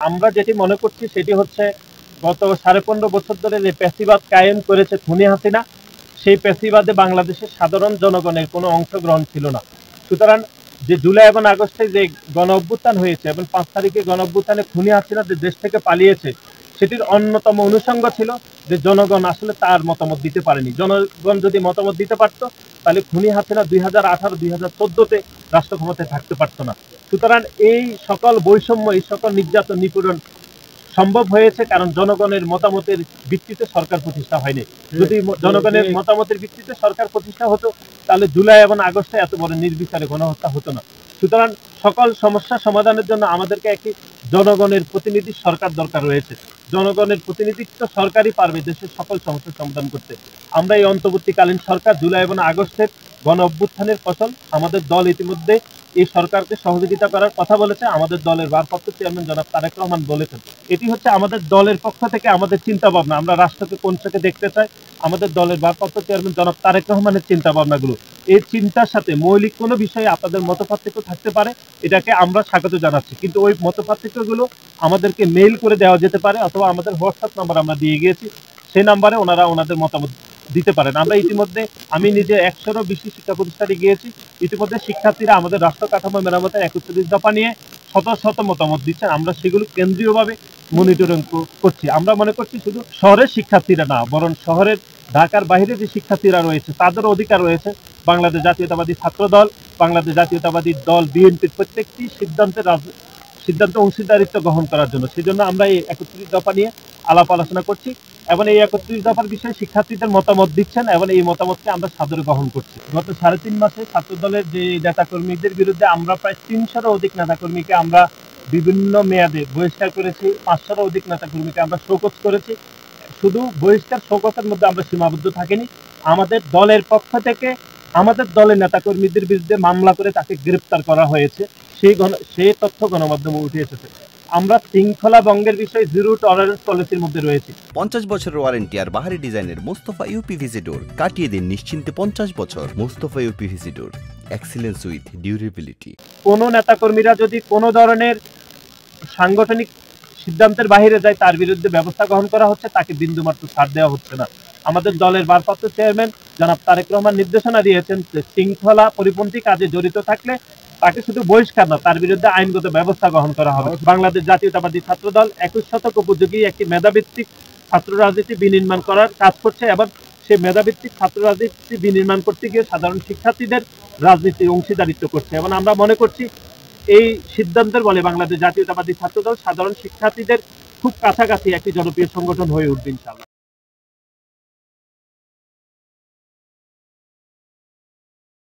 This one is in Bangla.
আমরা যেটি মনে করছি সেটি হচ্ছে গত 15.5 বছর ধরে যে প্যাসিবাদ কায়েম করেছে খুনি হাসিনা, সেই প্যাসিবাদে বাংলাদেশের সাধারণ জনগণের কোনো অংশগ্রহণ ছিল না। সুতরাং যে জুলাই এবং আগস্টে যে গণ অভ্যুত্থান হয়েছে এবং 5 তারিখে গণ অভ্যুত্থানে খুনি হাসিনা যে দেশ থেকে পালিয়েছে, সেটির অন্যতম অনুষঙ্গ ছিল যে জনগণ আসলে তার মতামত দিতে পারেনি। জনগণ যদি মতামত দিতে পারত তাহলে খুনি হাসিনা 2018-2014-তে রাষ্ট্র ক্ষমতায় থাকতে পারত না। সুতরাং এই সকল বৈষম্য, এই সকল নির্যাতন, নিপীড়ন সম্ভব হয়েছে কারণ জনগণের মতামতের ভিত্তিতে সরকার প্রতিষ্ঠা হয়নি। যদি জনগণের মতামতের ভিত্তিতে সরকার প্রতিষ্ঠা হতো তাহলে জুলাই এবং আগস্টে এত বড় নির্বিচারে গণহত্যা হতো না। সুতরাং সকল সমস্যা সমাধানের জন্য আমাদেরকে একটি জনগণের প্রতিনিধি সরকার দরকার রয়েছে। জনগণের প্রতিনিধিত্ব সরকারই পারবে দেশের সকল সমস্যার সমাধান করতে। আমরা এই অন্তর্বর্তীকালীন সরকার জুলাই এবং আগস্টের গণ অভ্যুত্থানের ফসল। আমাদের দল ইতিমধ্যে এই সরকারকে সহযোগিতা করার কথা বলেছে। আমাদের দলের ভারপ্রাপ্ত চেয়ারম্যান জনাব তারেক রহমান বলেছেন, এটি হচ্ছে আমাদের দলের পক্ষ থেকে আমাদের চিন্তা ভাবনা। আমরা রাষ্ট্রকে কোন চোখে দেখতে চাই, আমাদের দলের ভারপ্রাপ্ত চেয়ারম্যান জনাব তারেক রহমানের চিন্তা ভাবনাগুলো। এই চিন্তার সাথে মৌলিক কোনো বিষয়ে আপনাদের মতপার্থক্য থাকতে পারে, এটাকে আমরা স্বাগত জানাচ্ছি, কিন্তু ওই মতপার্থক্যগুলো আমাদেরকে মেইল করে দেওয়া যেতে পারে অথবা আমাদের হোয়াটসঅ্যাপ নাম্বার আমরা দিয়ে গিয়েছি, সেই নাম্বারে ওনারা ওনাদের মতামত দিতে পারেন। আমরা ইতিমধ্যে আমি নিজে 100-এরও বেশি শিক্ষা প্রতিষ্ঠানে গিয়েছি। ইতিমধ্যে শিক্ষার্থীরা আমাদের রাষ্ট্র কাঠামো মেরামতের 31 দফা নিয়ে শত শত মতামত দিচ্ছেন। আমরা সেগুলো কেন্দ্রীয়ভাবে মনিটরিং করছি। আমরা মনে করছি শুধু শহরের শিক্ষার্থীরা না, বরং শহরের ঢাকার বাইরে যে শিক্ষার্থীরা রয়েছে তাদেরও অধিকার রয়েছে বাংলাদেশ জাতীয়তাবাদী ছাত্র দল, বাংলাদেশ জাতীয়তাবাদী দল, বিএনপির প্রত্যেকটি সিদ্ধান্ত অংশীদারিত্ব গ্রহণ করার জন্য। সেই জন্য আমরা এই 31 দফা নিয়ে আলাপ আলোচনা করছি এবং এই 31 দফার বিষয়ে শিক্ষার্থীদের মতামত দিচ্ছেন এবং এই মতামতকে আমরা সাদরে গ্রহণ করছি। গত 3.5 মাসে ছাত্র দলের যে নেতাকর্মীদের বিরুদ্ধে আমরা প্রায় 300-এরও অধিক নেতাকর্মীকে আমরা বিভিন্ন মেয়াদে বহিষ্কার করেছি। 500-এরও অধিক নেতাকর্মীকে আমরা শোকজ করেছি। শুধু বহিষ্কার শোকজের মধ্যে আমরা সীমাবদ্ধ থাকিনি, আমাদের দলের পক্ষ থেকে আমাদের দলের নেতাকর্মীদের বিরুদ্ধে মামলা করে তাকে গ্রেপ্তার করা হয়েছে। সেই তথ্য গণমাধ্যমে উঠে এসেছে। আমরা শৃঙ্খলা ভঙ্গের বিষয়ে জিরো টলারেন্স পলিসির মধ্যে রয়েছে। 50 বছরের ওয়ারেন্টি আর বাহারি ডিজাইনের মোস্তফা ইউপিভিসি ডোর, কাটিয়ে দিন নিশ্চিন্তে 50 বছর। Mostafa uPVC door, excellence with durability. কোনো নেতাকর্মীরা যদি কোনো ধরনের সাংগঠনিক সিদ্ধান্তের বাইরে যায় তার বিরুদ্ধে ব্যবস্থা গ্রহণ করা হচ্ছে, তাকে বিন্দুমাত্র ছাড় দেওয়া হচ্ছে না। আমাদের দলের ভারপ্রাপ্ত চেয়ারম্যান জনাব তারেক রহমান নির্দেশনা দিয়েছেন যে শৃঙ্খলা পরিপন্থী কাজে জড়িত থাকলে তাকে শুধু বহিষ্কার না, তার বিরুদ্ধে আইনগত ব্যবস্থা গ্রহণ করা হবে। বাংলাদেশ জাতীয়তাবাদী ছাত্র দল 21 শতক উপযোগী একটি মেধাভিত্তিক ছাত্র রাজনীতি বিনির্মাণ করার কাজ করছে এবং সেই মেধাভিত্তিক ছাত্র রাজনীতি বিনির্মাণ করতে গিয়ে সাধারণ শিক্ষার্থীদের রাজনীতির অংশীদারিত্ব করছে এবং আমরা মনে করছি এই সিদ্ধান্তের বলে বাংলাদেশ জাতীয়তাবাদী ছাত্র দল সাধারণ শিক্ষার্থীদের খুব কাছাকাছি একটি জনপ্রিয় সংগঠন হয়ে উঠবে ইনশাআল্লাহ।